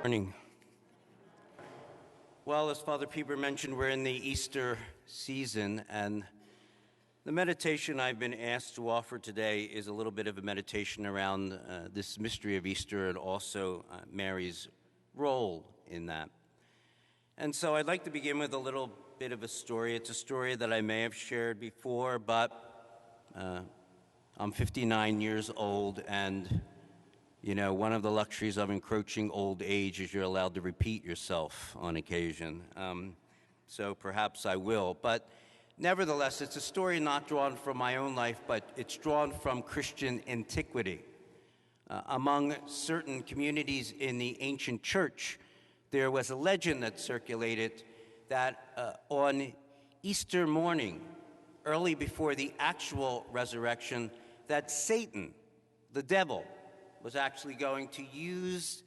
Morning. Well, as Father Pieper mentioned, we're in the Easter season, and the meditation I've been asked to offer today is a little bit of a meditation around this mystery of Easter and also Mary's role in that. And so I'd like to begin with a little bit of a story. It's a story that I may have shared before, but I'm 59 years old, and you know, one of the luxuries of encroaching old age is you're allowed to repeat yourself on occasion. So perhaps I will. But nevertheless, it's a story not drawn from my own life, but it's drawn from Christian antiquity. Among certain communities in the ancient church, there was a legend that circulated that on Easter morning, early before the actual resurrection, that Satan, the devil, was actually going to use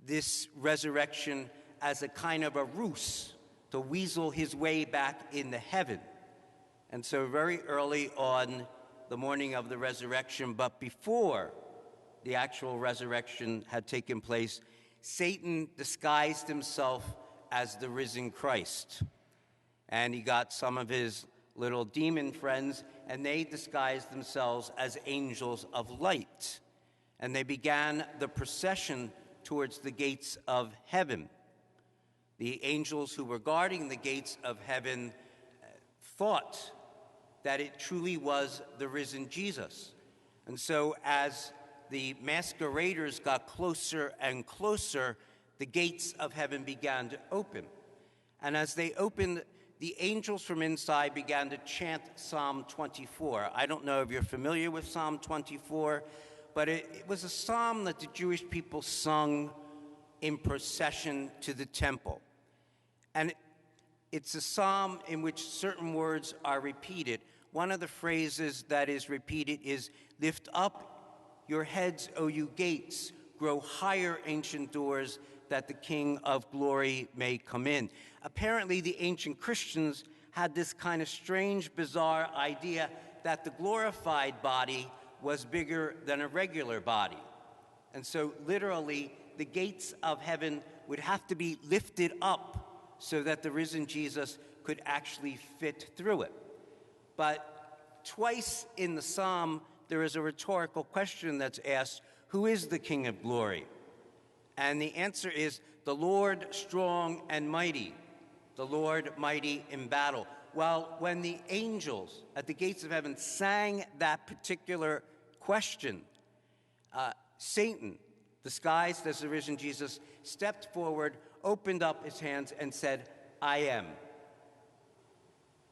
this resurrection as a kind of a ruse to weasel his way back into heaven. And so very early on the morning of the resurrection, but before the actual resurrection had taken place, Satan disguised himself as the risen Christ. And he got some of his little demon friends, and they disguised themselves as angels of light. And they began the procession towards the gates of heaven. The angels who were guarding the gates of heaven thought that it truly was the risen Jesus. And so as the masqueraders got closer and closer, the gates of heaven began to open. And as they opened, the angels from inside began to chant Psalm 24. I don't know if you're familiar with Psalm 24, but it was a psalm that the Jewish people sung in procession to the temple. And it's a psalm in which certain words are repeated. One of the phrases that is repeated is, "Lift up your heads, O you gates, grow higher, ancient doors, that the King of glory may come in." Apparently, the ancient Christians had this kind of strange, bizarre idea that the glorified body was bigger than a regular body. And so literally, the gates of heaven would have to be lifted up so that the risen Jesus could actually fit through it. But twice in the psalm, there is a rhetorical question that's asked, who is the King of glory? And the answer is, the Lord strong and mighty, the Lord mighty in battle. Well, when the angels at the gates of heaven sang that particular question, Satan, disguised as the risen Jesus, stepped forward, opened up his hands, and said, "I am."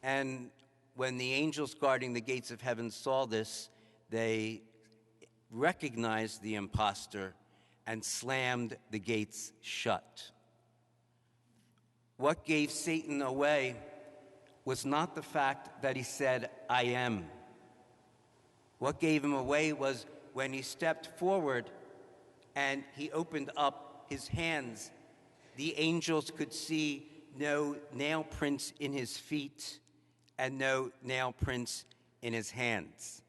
And when the angels guarding the gates of heaven saw this, they recognized the impostor and slammed the gates shut. What gave Satan away was not the fact that he said, "I am." What gave him away was when he stepped forward and he opened up his hands. The angels could see no nail prints in his feet and no nail prints in his hands.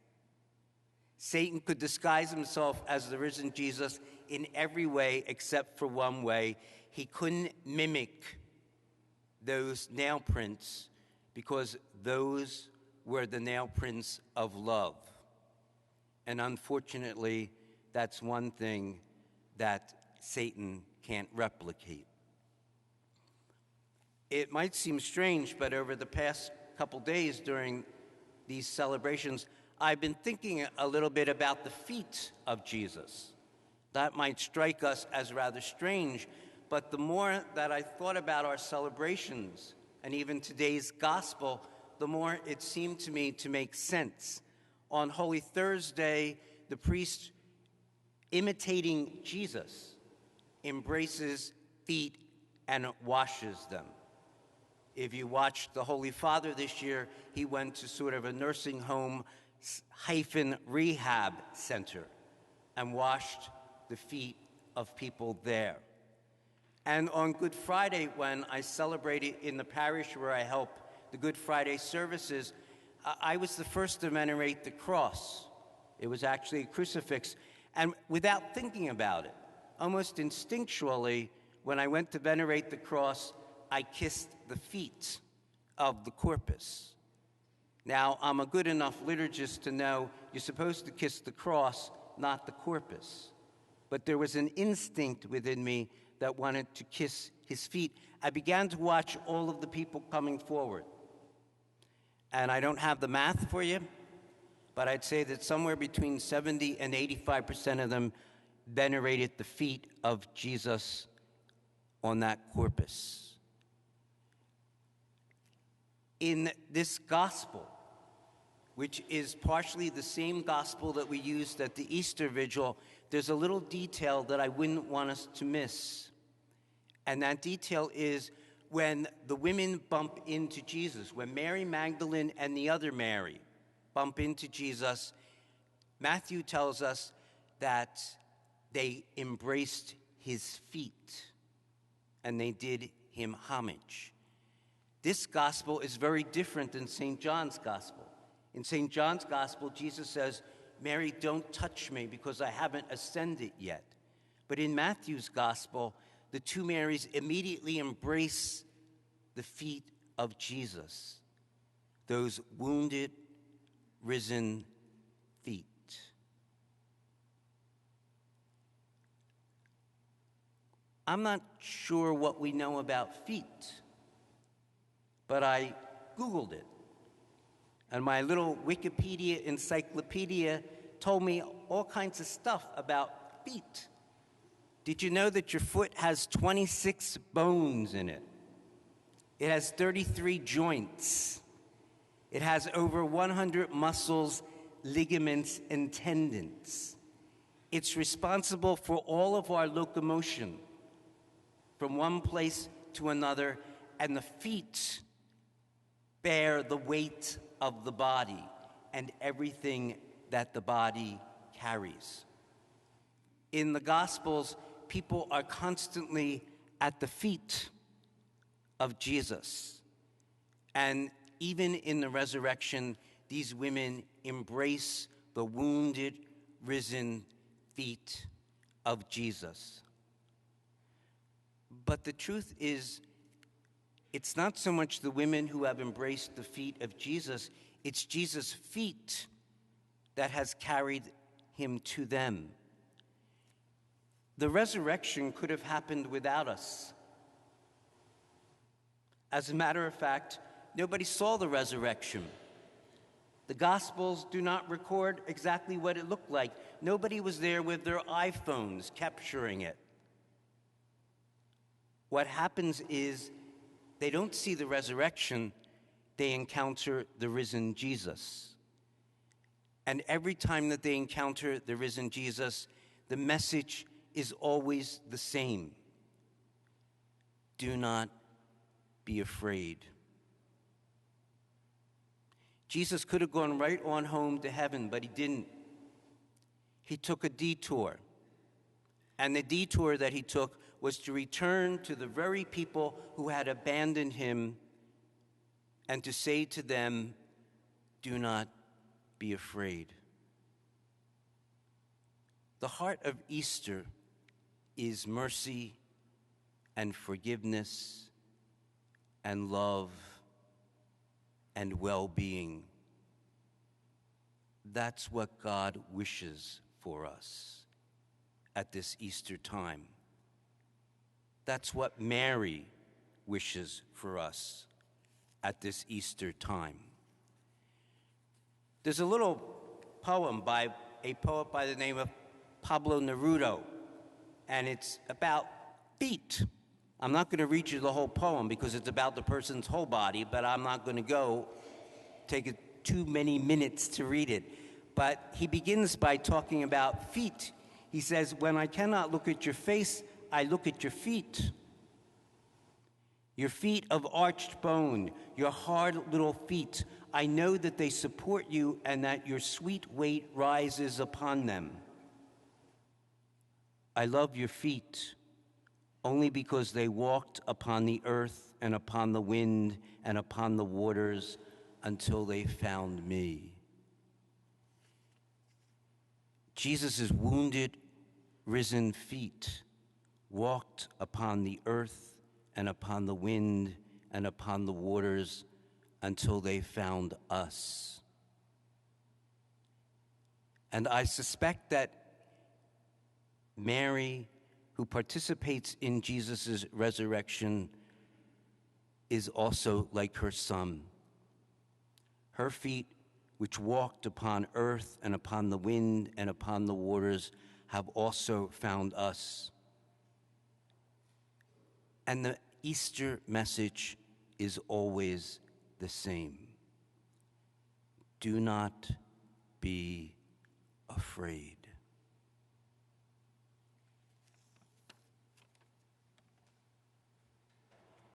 Satan could disguise himself as the risen Jesus in every way except for one way. He couldn't mimic those nail prints because those were the nail prints of love. And unfortunately, that's one thing that Satan can't replicate. It might seem strange, but over the past couple days during these celebrations, I've been thinking a little bit about the feet of Jesus. That might strike us as rather strange, but the more that I thought about our celebrations and even today's gospel, the more it seemed to me to make sense. On Holy Thursday, the priest, imitating Jesus, embraces feet and washes them. If you watched the Holy Father this year, he went to sort of a nursing home rehab center and washed the feet of people there. And on Good Friday, when I celebrated in the parish where I help the Good Friday services, I was the first to venerate the cross. It was actually a crucifix. And without thinking about it, almost instinctually, when I went to venerate the cross, I kissed the feet of the corpus. Now, I'm a good enough liturgist to know you're supposed to kiss the cross, not the corpus. But there was an instinct within me that wanted to kiss his feet. I began to watch all of the people coming forward. And I don't have the math for you, but I'd say that somewhere between 70 and 85% of them venerated the feet of Jesus on that corpus. In this gospel, which is partially the same gospel that we used at the Easter Vigil, there's a little detail that I wouldn't want us to miss. And that detail is when the women bump into Jesus, when Mary Magdalene and the other Mary bump into Jesus, Matthew tells us that they embraced his feet and they did him homage. This gospel is very different than St. John's gospel. In St. John's gospel, Jesus says, Mary, don't touch me because I haven't ascended yet. But in Matthew's gospel, the two Marys immediately embrace the feet of Jesus, those wounded, risen feet. I'm not sure what we know about feet, but I Googled it. And my little Wikipedia encyclopedia told me all kinds of stuff about feet. Did you know that your foot has 26 bones in it? It has 33 joints. It has over 100 muscles, ligaments, and tendons. It's responsible for all of our locomotion from one place to another, and the feet bear the weight of the body and everything that the body carries. In the Gospels, people are constantly at the feet of Jesus. And even in the resurrection, these women embrace the wounded, risen feet of Jesus. But the truth is, it's not so much the women who have embraced the feet of Jesus, it's Jesus' feet that has carried him to them. The resurrection could have happened without us. As a matter of fact, nobody saw the resurrection. The Gospels do not record exactly what it looked like. Nobody was there with their iPhones capturing it. What happens is they don't see the resurrection, they encounter the risen Jesus. And every time that they encounter the risen Jesus, the message is always the same. Do not be afraid. Jesus could have gone right on home to heaven, but he didn't. He took a detour. And the detour that he took was to return to the very people who had abandoned him and to say to them, do not be afraid. The heart of Easter is mercy and forgiveness and love and well-being. That's what God wishes for us at this Easter time. That's what Mary wishes for us at this Easter time. There's a little poem by a poet by the name of Pablo Neruda, and it's about feet. I'm not going to read you the whole poem because it's about the person's whole body, but I'm not going to take too many minutes to read it. But he begins by talking about feet. He says, when I cannot look at your face, I look at your feet. Your feet of arched bone, your hard little feet. I know that they support you and that your sweet weight rises upon them. I love your feet only because they walked upon the earth and upon the wind and upon the waters until they found me. Jesus' wounded, risen feet walked upon the earth and upon the wind and upon the waters until they found us. And I suspect that Mary, who participates in Jesus' resurrection, is also like her son. Her feet, which walked upon earth and upon the wind and upon the waters, have also found us. And the Easter message is always the same. Do not be afraid.